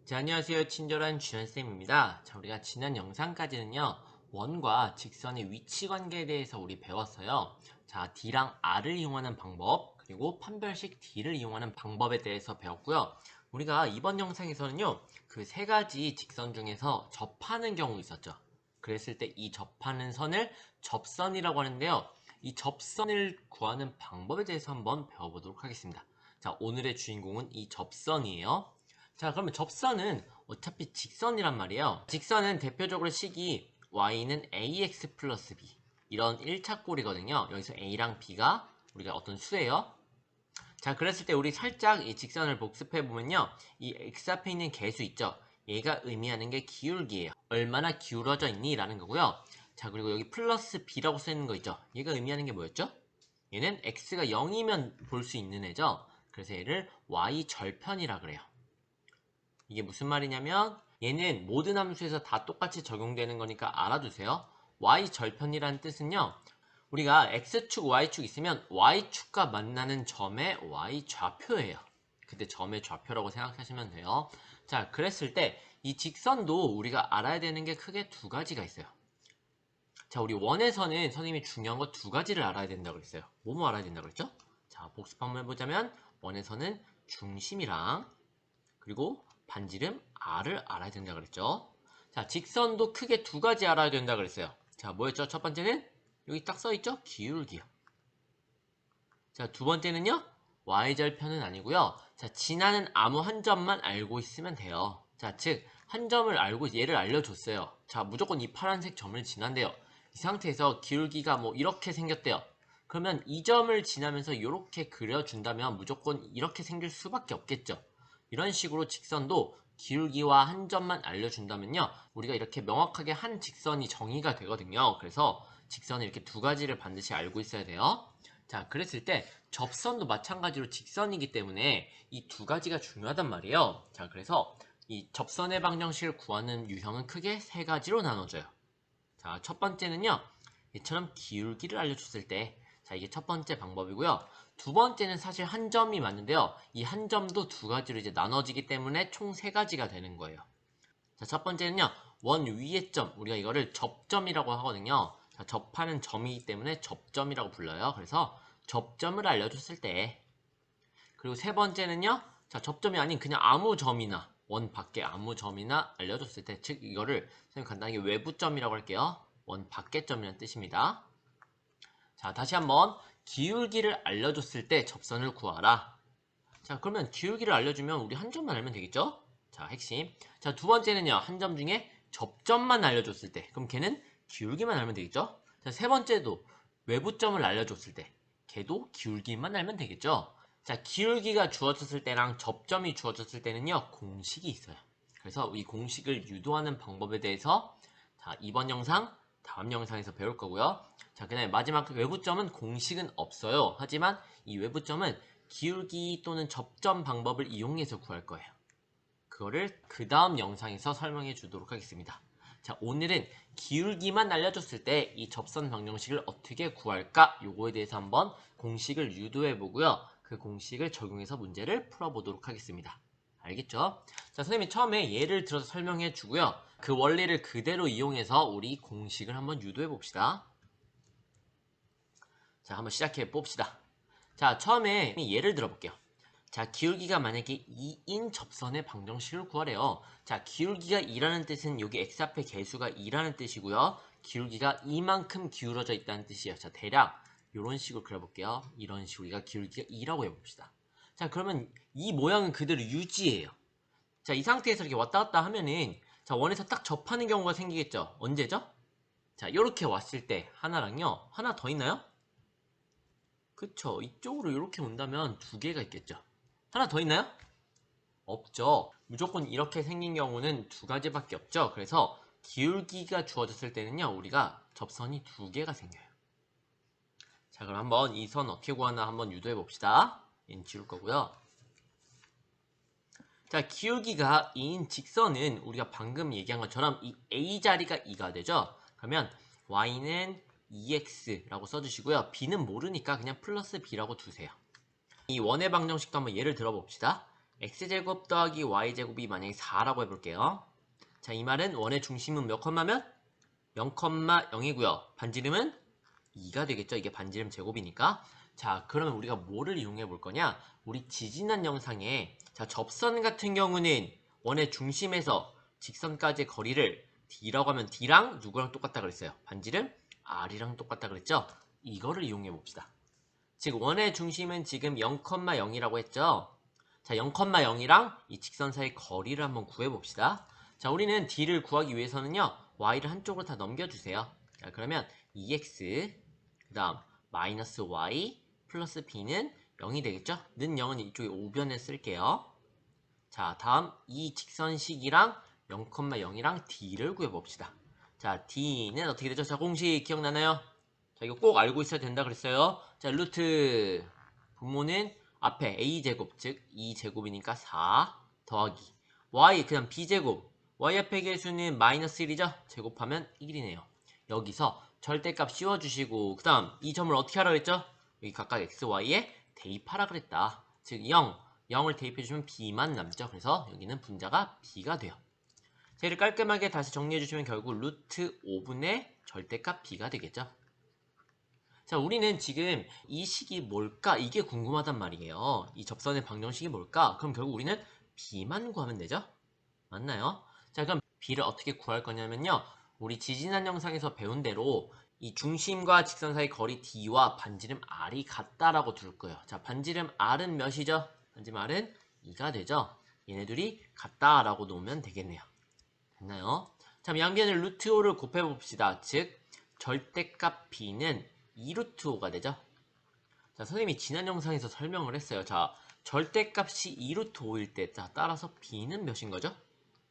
자, 안녕하세요. 친절한 주연쌤입니다. 자, 우리가 지난 영상까지는요, 원과 직선의 위치 관계에 대해서 우리 배웠어요. 자, D랑 R을 이용하는 방법, 그리고 판별식 D를 이용하는 방법에 대해서 배웠고요. 우리가 이번 영상에서는요, 그 세 가지 직선 중에서 접하는 경우 있었죠. 그랬을 때 이 접하는 선을 접선이라고 하는데요. 이 접선을 구하는 방법에 대해서 한번 배워보도록 하겠습니다. 자, 오늘의 주인공은 이 접선이에요. 자, 그러면 접선은 어차피 직선이란 말이에요. 직선은 대표적으로 식이 y는 ax 플러스 b 이런 1차꼴이거든요. 여기서 a랑 b가 우리가 어떤 수예요. 자, 그랬을 때 우리 살짝 이 직선을 복습해보면요, 이 x 앞에 있는 개수 있죠. 얘가 의미하는 게 기울기예요. 얼마나 기울어져 있니? 라는 거고요. 자, 그리고 여기 플러스 b라고 쓰는 거 있죠. 얘가 의미하는 게 뭐였죠? 얘는 x가 0이면 볼 수 있는 애죠. 그래서 얘를 y 절편이라 그래요. 이게 무슨 말이냐면 얘는 모든 함수에서 다 똑같이 적용되는 거니까 알아두세요. y 절편이라는 뜻은요, 우리가 x축, y축 있으면 y축과 만나는 점의 y좌표예요. 그때 점의 좌표라고 생각하시면 돼요. 자, 그랬을 때 이 직선도 우리가 알아야 되는 게 크게 두 가지가 있어요. 자, 우리 원에서는 선생님이 중요한 거 두 가지를 알아야 된다고 그랬어요. 뭐뭐 알아야 된다고 그랬죠? 자, 복습 한번 해보자면 원에서는 중심이랑 그리고 반지름 R을 알아야 된다 그랬죠. 자, 직선도 크게 두 가지 알아야 된다 그랬어요. 자, 뭐였죠? 첫 번째는 여기 딱 써있죠? 기울기요. 자, 두 번째는요, y절편은 아니고요. 자, 지나는 아무 한 점만 알고 있으면 돼요. 자, 즉 한 점을 알고 얘를 알려줬어요. 자, 무조건 이 파란색 점을 지난대요. 이 상태에서 기울기가 뭐 이렇게 생겼대요. 그러면 이 점을 지나면서 이렇게 그려준다면 무조건 이렇게 생길 수밖에 없겠죠. 이런 식으로 직선도 기울기와 한 점만 알려준다면요, 우리가 이렇게 명확하게 한 직선이 정의가 되거든요. 그래서 직선을 이렇게 두 가지를 반드시 알고 있어야 돼요. 자, 그랬을 때 접선도 마찬가지로 직선이기 때문에 이 두 가지가 중요하단 말이에요. 자, 그래서 이 접선의 방정식을 구하는 유형은 크게 세 가지로 나눠져요. 자, 첫 번째는요, 이처럼 기울기를 알려줬을 때, 자, 이게 첫 번째 방법이고요. 두 번째는 사실 한 점이 맞는데요. 이 한 점도 두 가지로 이제 나눠지기 때문에 총 세 가지가 되는 거예요. 자, 첫 번째는요, 원 위의 점, 우리가 이거를 접점이라고 하거든요. 자, 접하는 점이기 때문에 접점이라고 불러요. 그래서 접점을 알려줬을 때, 그리고 세 번째는요, 자, 접점이 아닌 그냥 아무 점이나 원 밖에 아무 점이나 알려줬을 때, 즉 이거를 선생님 간단하게 외부점이라고 할게요. 원 밖의 점이라는 뜻입니다. 자, 다시 한번 기울기를 알려줬을 때 접선을 구하라. 자, 그러면 기울기를 알려주면 우리 한 점만 알면 되겠죠? 자, 핵심. 자, 두 번째는요, 한 점 중에 접점만 알려줬을 때, 그럼 걔는 기울기만 알면 되겠죠? 자, 세 번째도 외부점을 알려줬을 때, 걔도 기울기만 알면 되겠죠? 자, 기울기가 주어졌을 때랑 접점이 주어졌을 때는요, 공식이 있어요. 그래서 이 공식을 유도하는 방법에 대해서, 자, 이번 영상, 다음 영상에서 배울 거고요. 자, 그 다음에 마지막 외부점은 공식은 없어요. 하지만 이 외부점은 기울기 또는 접점 방법을 이용해서 구할 거예요. 그거를 그 다음 영상에서 설명해 주도록 하겠습니다. 자, 오늘은 기울기만 알려줬을 때 이 접선 방정식을 어떻게 구할까? 요거에 대해서 한번 공식을 유도해 보고요. 그 공식을 적용해서 문제를 풀어보도록 하겠습니다. 알겠죠? 자, 선생님이 처음에 예를 들어서 설명해 주고요. 그 원리를 그대로 이용해서 우리 공식을 한번 유도해 봅시다. 자, 한번 시작해 봅시다. 자, 처음에 예를 들어 볼게요. 자, 기울기가 만약에 2인 접선의 방정식을 구하래요. 자, 기울기가 2라는 뜻은 여기 x 앞에 개수가 2라는 뜻이고요. 기울기가 이만큼 기울어져 있다는 뜻이에요. 자, 대략 이런 식으로 그려볼게요. 이런 식으로 우리가 기울기가 2라고 해봅시다. 자, 그러면 이 모양은 그대로 유지해요. 자, 이 상태에서 이렇게 왔다 갔다 하면은, 자, 원에서 딱 접하는 경우가 생기겠죠. 언제죠? 자, 이렇게 왔을 때 하나랑요, 하나 더 있나요? 그쵸, 이쪽으로 이렇게 온다면 두 개가 있겠죠. 하나 더 있나요? 없죠. 무조건 이렇게 생긴 경우는 두 가지밖에 없죠. 그래서 기울기가 주어졌을 때는요, 우리가 접선이 두 개가 생겨요. 자, 그럼 한번 이 선 어떻게 구하나 한번 유도해 봅시다. 얘는 지울 거고요. 자, 기울기가 2인 직선은 우리가 방금 얘기한 것처럼 이 a 자리가 2가 되죠. 그러면 y는 2x라고 써주시고요. b는 모르니까 그냥 플러스 b라고 두세요. 이 원의 방정식도 한번 예를 들어봅시다. x제곱 더하기 y제곱이 만약에 4라고 해볼게요. 자, 이 말은 원의 중심은 몇 컴마면? 0,0이고요. 반지름은 2가 되겠죠. 이게 반지름 제곱이니까. 자, 그러면 우리가 뭐를 이용해 볼 거냐? 우리 지지난 영상에 자, 접선 같은 경우는 원의 중심에서 직선까지의 거리를 d라고 하면 d랑 누구랑 똑같다 그랬어요? 반지름 r이랑 똑같다 그랬죠? 이거를 이용해 봅시다. 즉 원의 중심은 지금 0,0이라고 했죠? 자, 0,0이랑 이 직선 사이 거리를 한번 구해 봅시다. 자, 우리는 d를 구하기 위해서는요. y를 한쪽으로 다 넘겨주세요. 자, 그러면 2x 그 다음 마이너스 y 플러스 b는 0이 되겠죠? 는 0은 이쪽에 우변에 쓸게요. 자, 다음 이 직선식이랑 0,0이랑 d를 구해봅시다. 자, d는 어떻게 되죠? 자, 공식 기억나나요? 자, 이거 꼭 알고 있어야 된다 그랬어요. 자, 루트 분모는 앞에 a제곱, 즉 2제곱이니까 4 더하기 y, 그 다음 b제곱. y 앞에 개수는 마이너스 1이죠? 제곱하면 1이네요. 여기서 절대값 씌워주시고 그 다음 이 점을 어떻게 하라 그랬죠? 여기 각각 x, y에 대입하라 그랬다. 즉 0, 0을 대입해주시면 b만 남죠. 그래서 여기는 분자가 b가 돼요. 자, 이를 깔끔하게 다시 정리해주시면 결국 루트 5분의 절대값 b가 되겠죠. 자, 우리는 지금 이 식이 뭘까? 이게 궁금하단 말이에요. 이 접선의 방정식이 뭘까? 그럼 결국 우리는 b만 구하면 되죠? 맞나요? 자, 그럼 b를 어떻게 구할 거냐면요. 우리 지지난 영상에서 배운 대로 이 중심과 직선 사이 거리 d와 반지름 r이 같다라고 둘 거예요. 자, 반지름 r은 몇이죠? 반지름 r은 2가 되죠? 얘네들이 같다라고 놓으면 되겠네요. 됐나요? 자, 양변을 루트 5를 곱해봅시다. 즉, 절대값 b는 2루트 5가 되죠? 자, 선생님이 지난 영상에서 설명을 했어요. 자, 절대값이 2루트 5일 때, 자, 따라서 b는 몇인 거죠?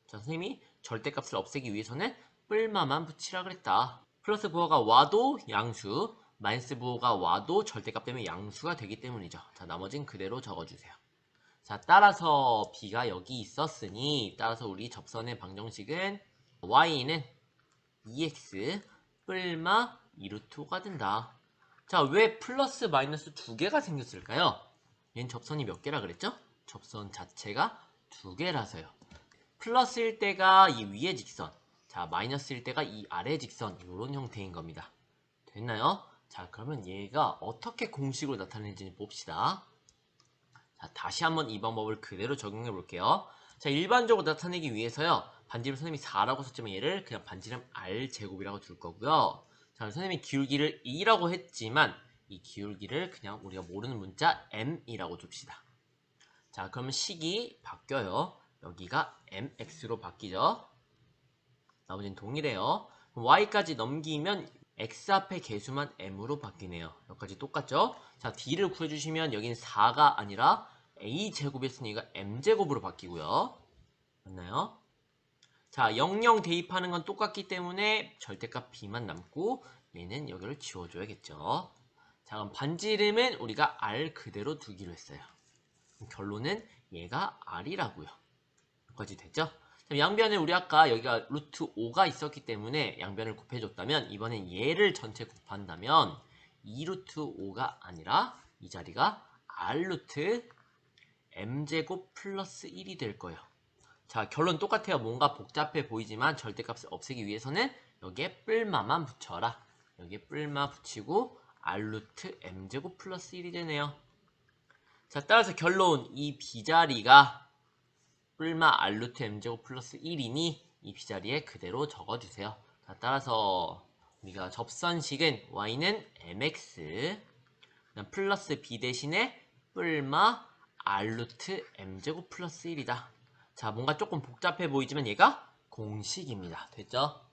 자, 선생님이 절대값을 없애기 위해서는 뿔마만 붙이라 그랬다. 플러스 부호가 와도 양수, 마이너스 부호가 와도 절대값 때문에 양수가 되기 때문이죠. 자, 나머진 그대로 적어주세요. 자, 따라서 b가 여기 있었으니 따라서 우리 접선의 방정식은 y는 2x 뿔마 2루트 5가 된다. 자, 왜 플러스 마이너스 두 개가 생겼을까요? 얘는 접선이 몇 개라 그랬죠? 접선 자체가 두 개라서요. 플러스일 때가 이 위의 직선, 자, 마이너스일 때가 이 아래 직선, 이런 형태인 겁니다. 됐나요? 자, 그러면 얘가 어떻게 공식으로 나타내는지 봅시다. 자, 다시 한번 이 방법을 그대로 적용해 볼게요. 자, 일반적으로 나타내기 위해서요. 반지름 선생님이 4라고 썼지만 얘를 그냥 반지름 r제곱이라고 둘 거고요. 자, 선생님이 기울기를 2라고 했지만 이 기울기를 그냥 우리가 모르는 문자 m이라고 둡시다. 자, 그러면 식이 바뀌어요. 여기가 mx로 바뀌죠. 나머지는 동일해요. y까지 넘기면 x 앞에 개수만 m으로 바뀌네요. 여기까지 똑같죠? 자, d를 구해주시면 여기는 4가 아니라 a제곱이었으니까 m제곱으로 바뀌고요. 맞나요? 자, 00 대입하는 건 똑같기 때문에 절대값 b만 남고 얘는 여기를 지워줘야겠죠. 자, 그럼 반지름은 우리가 r 그대로 두기로 했어요. 결론은 얘가 r이라고요. 여기까지 됐죠? 양변에 우리 아까 여기가 루트 5가 있었기 때문에 양변을 곱해줬다면 이번엔 얘를 전체 곱한다면 2루트 5가 아니라 이 자리가 r루트 m제곱 플러스 1이 될 거예요. 자, 결론 똑같아요. 뭔가 복잡해 보이지만 절대값을 없애기 위해서는 여기에 뿔마만 붙여라. 여기에 뿔마 붙이고 r루트 m제곱 플러스 1이 되네요. 자, 따라서 결론 이 b자리가 뿔마 r루트 m제곱 플러스 1이니 이 b자리에 그대로 적어주세요. 자, 따라서 우리가 접선식은 y는 mx 플러스 b 대신에 뿔마 r루트 m제곱 플러스 1이다. 자, 뭔가 조금 복잡해 보이지만 얘가 공식입니다. 됐죠?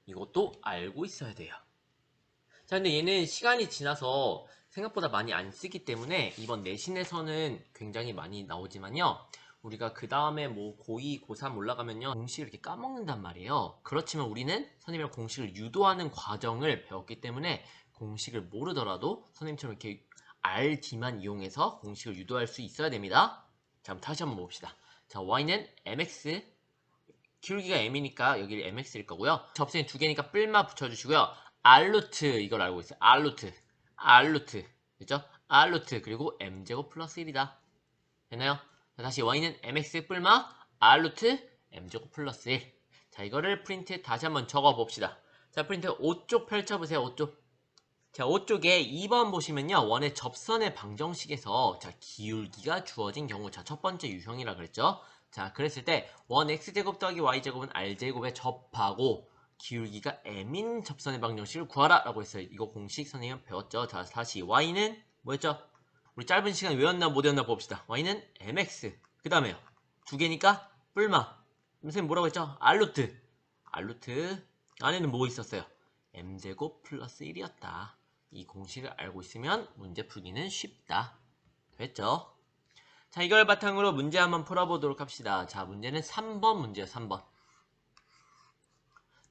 이것도 알고 있어야 돼요. 자, 근데 얘는 시간이 지나서 생각보다 많이 안 쓰기 때문에 이번 내신에서는 굉장히 많이 나오지만요. 우리가 그 다음에 뭐 고2, 고3 올라가면요. 공식을 이렇게 까먹는단 말이에요. 그렇지만 우리는 선생님이랑 공식을 유도하는 과정을 배웠기 때문에 공식을 모르더라도 선생님처럼 이렇게 RD만 이용해서 공식을 유도할 수 있어야 됩니다. 자, 그럼 다시 한번 봅시다. 자, y는 mx, 기울기가 m이니까 여기 mx일 거고요. 접선이 두 개니까 뿔마 붙여주시고요. r루트 이걸 알고 있어요. r루트 됐죠? r루트 그리고 m제곱 플러스 1이다. 되나요? 자, 다시 y는 mx 뿔마 r 루트 m제곱 플러스 1. 자, 이거를 프린트에 다시 한번 적어봅시다. 자, 프린트 5쪽 펼쳐보세요. 5쪽. 자, 5쪽에 2번 보시면요. 원의 접선의 방정식에서 자, 기울기가 주어진 경우, 자, 첫 번째 유형이라 그랬죠. 자, 그랬을 때 원 x제곱 더하기 y제곱은 r제곱에 접하고 기울기가 m인 접선의 방정식을 구하라 라고 했어요. 이거 공식 선생님 배웠죠. 자, 다시 y는 뭐였죠? 우리 짧은 시간 외웠나 못 외웠나 봅시다. y는 mx. 그 다음에요. 두 개니까 뿔마. 선생님 뭐라고 했죠? r루트. r루트 안에는 뭐 있었어요? m제곱 플러스 1이었다. 이 공식을 알고 있으면 문제 풀기는 쉽다. 됐죠? 자, 이걸 바탕으로 문제 한번 풀어보도록 합시다. 자, 문제는 3번 문제요. 3번.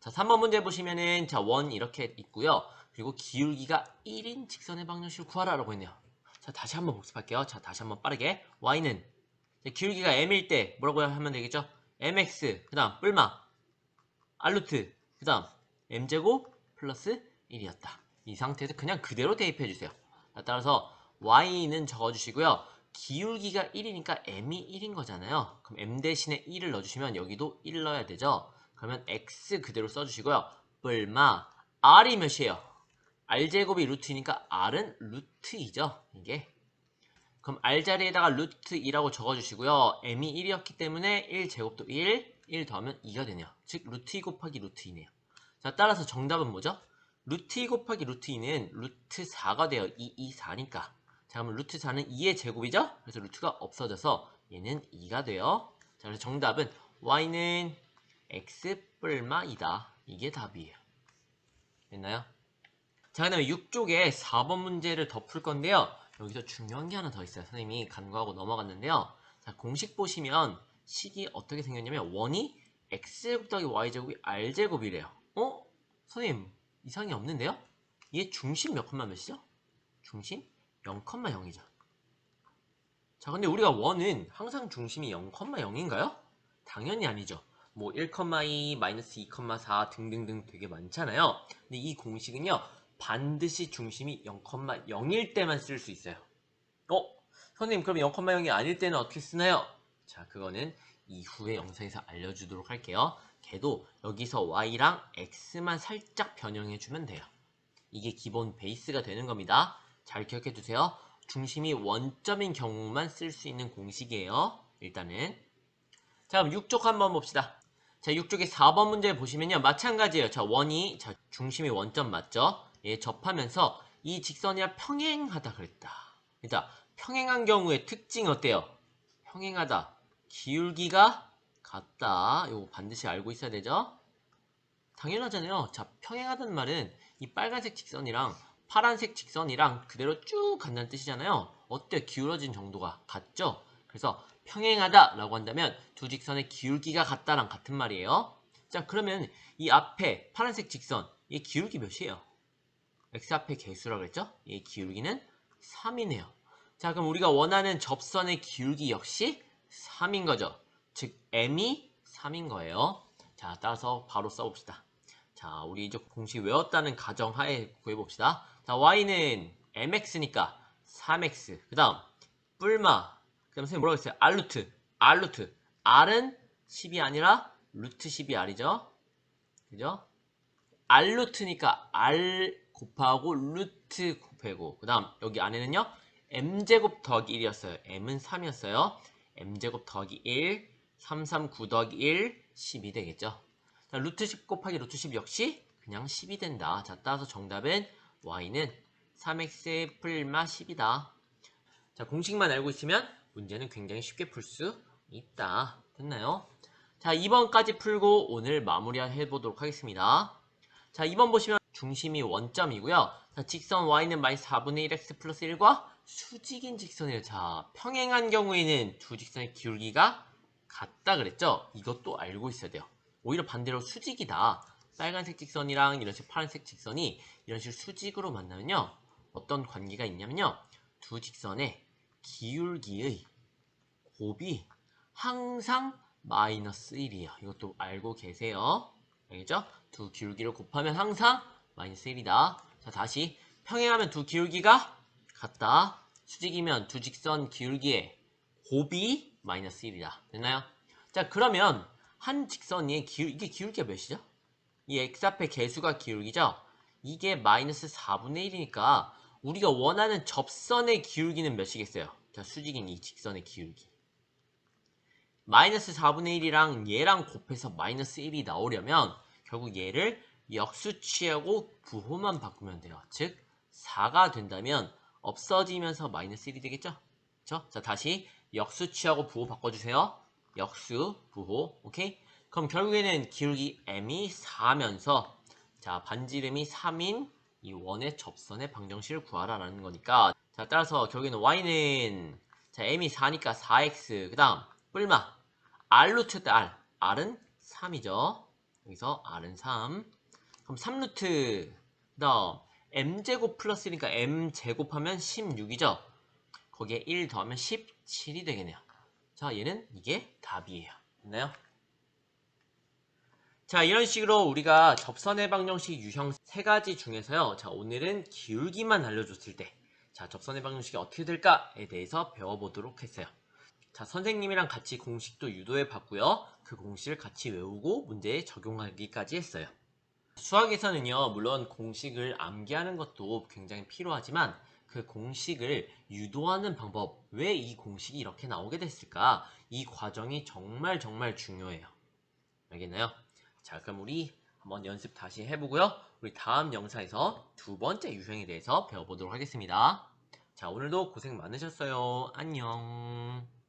자, 3번 문제 보시면은 자, 원 이렇게 있고요. 그리고 기울기가 1인 직선의 방정식을 구하라 라고 했네요. 자, 다시 한번 복습할게요. 자, 다시 한번 빠르게. y는 기울기가 m일 때 뭐라고 하면 되겠죠? mx, 그 다음 뿔마 r루트, 그 다음 m제곱 플러스 1이었다. 이 상태에서 그냥 그대로 대입해주세요. 따라서 y는 적어주시고요. 기울기가 1이니까 m이 1인 거잖아요. 그럼 m 대신에 1을 넣어주시면 여기도 1 넣어야 되죠. 그러면 x 그대로 써주시고요. 뿔마 r이 몇이에요? r제곱이 루트이니까 r은 루트2죠. 이게. 그럼 r 자리에다가 루트 2라고 적어주시고요. m이 1이었기 때문에 1제곱도 1 더하면 2가 되네요. 즉 루트 2 곱하기 루트 2네요. 자, 따라서 정답은 뭐죠? 루트 2 곱하기 루트 2는 루트 4가 돼요. 2, 4니까. 자, 그러면 루트 4는 2의 제곱이죠? 그래서 루트가 없어져서 얘는 2가 돼요. 자, 그래서 정답은 y는 x 뿔마 2다. 이게 답이에요. 됐나요? 자, 그 다음에 6쪽에 4번 문제를 더 풀 건데요. 여기서 중요한 게 하나 더 있어요. 선생님이 간과하고 넘어갔는데요. 자, 공식 보시면 식이 어떻게 생겼냐면 원이 x제곱 더하기 y제곱이 r제곱이래요. 선생님 이상이 없는데요? 얘 중심 몇 컴마 몇이죠? 중심 0,0이죠. 자, 근데 우리가 원은 항상 중심이 0,0인가요? 당연히 아니죠. 뭐 1,2, 마이너스 2,4 등등등 되게 많잖아요. 근데 이 공식은요. 반드시 중심이 0,0일 때만 쓸 수 있어요. 선생님 그럼 0,0이 아닐 때는 어떻게 쓰나요? 자, 그거는 이후의 영상에서 알려주도록 할게요. 걔도 여기서 y랑 x만 살짝 변형해주면 돼요. 이게 기본 베이스가 되는 겁니다. 잘 기억해 두세요. 중심이 원점인 경우만 쓸 수 있는 공식이에요. 일단은. 자, 그럼 6쪽 한번 봅시다. 자, 6쪽에 4번 문제 보시면요. 마찬가지예요. 자, 원이 중심이 원점 맞죠? 얘 접하면서 이 직선이랑 평행하다 그랬다. 자, 평행한 경우의 특징 어때요? 평행하다. 기울기가 같다. 이거 반드시 알고 있어야 되죠? 당연하잖아요. 자, 평행하다는 말은 이 빨간색 직선이랑 파란색 직선이랑 그대로 쭉 간다는 뜻이잖아요. 어때요? 기울어진 정도가 같죠? 그래서 평행하다 라고 한다면 두 직선의 기울기가 같다랑 같은 말이에요. 자, 그러면 이 앞에 파란색 직선, 이 기울기 몇이에요? x 앞에 개수라고 그랬죠? 이 기울기는 3이네요. 자, 그럼 우리가 원하는 접선의 기울기 역시 3인 거죠. 즉 m이 3인 거예요. 자, 따라서 바로 써봅시다. 자, 우리 이제 공식 외웠다는 가정하에 구해봅시다. 자, y는 mx니까 3x. 그 다음 뿔마. 그 다음 선생님 뭐라고 했어요? r루트. r은 10이 아니라 루트 10이 r이죠. 그죠? r루트니까 r 곱하고 루트 곱하고 그 다음 여기 안에는요 m제곱 더하기 1이었어요. m은 3이었어요. m제곱 더하기 1 3, 9 더하기 1 12 되겠죠. 자, 루트 10 곱하기 루트 10 역시 그냥 10이 된다. 자, 따라서 정답은 y는 3x 풀마 10이다. 자, 공식만 알고 있으면 문제는 굉장히 쉽게 풀 수 있다. 됐나요? 자, 2번까지 풀고 오늘 마무리해 보도록 하겠습니다. 자, 2번 보시면 중심이 원점이고요. 자, 직선 y는 마이너스 4분의 1x 플러스 1과 수직인 직선이에요. 자, 평행한 경우에는 두 직선의 기울기가 같다 그랬죠? 이것도 알고 있어야 돼요. 오히려 반대로 수직이다. 빨간색 직선이랑 이런 식으로 파란색 직선이 이런 식으로 수직으로 만나면요. 어떤 관계가 있냐면요. 두 직선의 기울기의 곱이 항상 마이너스 1이에요. 이것도 알고 계세요. 알겠죠? 두 기울기를 곱하면 항상 마이너스 1이다. 자, 다시 평행하면 두 기울기가 같다. 수직이면 두 직선 기울기의 곱이 마이너스 1이다. 됐나요? 자, 그러면 한 직선의 이게 기울기가 몇이죠? 이 x 앞에 개수가 기울기죠? 이게 마이너스 4분의 1이니까 우리가 원하는 접선의 기울기는 몇이겠어요? 자, 수직인 이 직선의 기울기. 마이너스 4분의 1이랑 얘랑 곱해서 마이너스 1이 나오려면 결국 얘를 역수 취하고 부호만 바꾸면 돼요. 즉 4가 된다면 없어지면서 마이너스 1이 되겠죠? 그쵸? 자, 다시 역수 취하고 부호 바꿔주세요. 역수, 부호, 오케이? 그럼 결국에는 기울기 m이 4면서 자, 반지름이 3인 이 원의 접선의 방정식을 구하라라는 거니까 자, 따라서 결국에는 y는 자, m이 4니까 4x 그 다음 뿔마 r루트 r r은 3이죠. 여기서 r은 3 그럼 3루트 그 다음 m제곱 플러스니까 m제곱하면 16이죠. 거기에 1 더하면 17이 되겠네요. 자, 얘는 이게 답이에요. 됐나요? 자, 이런 식으로 우리가 접선의 방정식 유형 3가지 중에서요. 자, 오늘은 기울기만 알려줬을 때 자, 접선의 방정식이 어떻게 될까에 대해서 배워보도록 했어요. 자, 선생님이랑 같이 공식도 유도해 봤고요. 그 공식을 같이 외우고 문제에 적용하기까지 했어요. 수학에서는요, 물론 공식을 암기하는 것도 굉장히 필요하지만 그 공식을 유도하는 방법, 왜 이 공식이 이렇게 나오게 됐을까? 이 과정이 정말 정말 중요해요. 알겠나요? 자, 그럼 우리 한번 연습 다시 해보고요. 우리 다음 영상에서 두 번째 유형에 대해서 배워보도록 하겠습니다. 자, 오늘도 고생 많으셨어요. 안녕.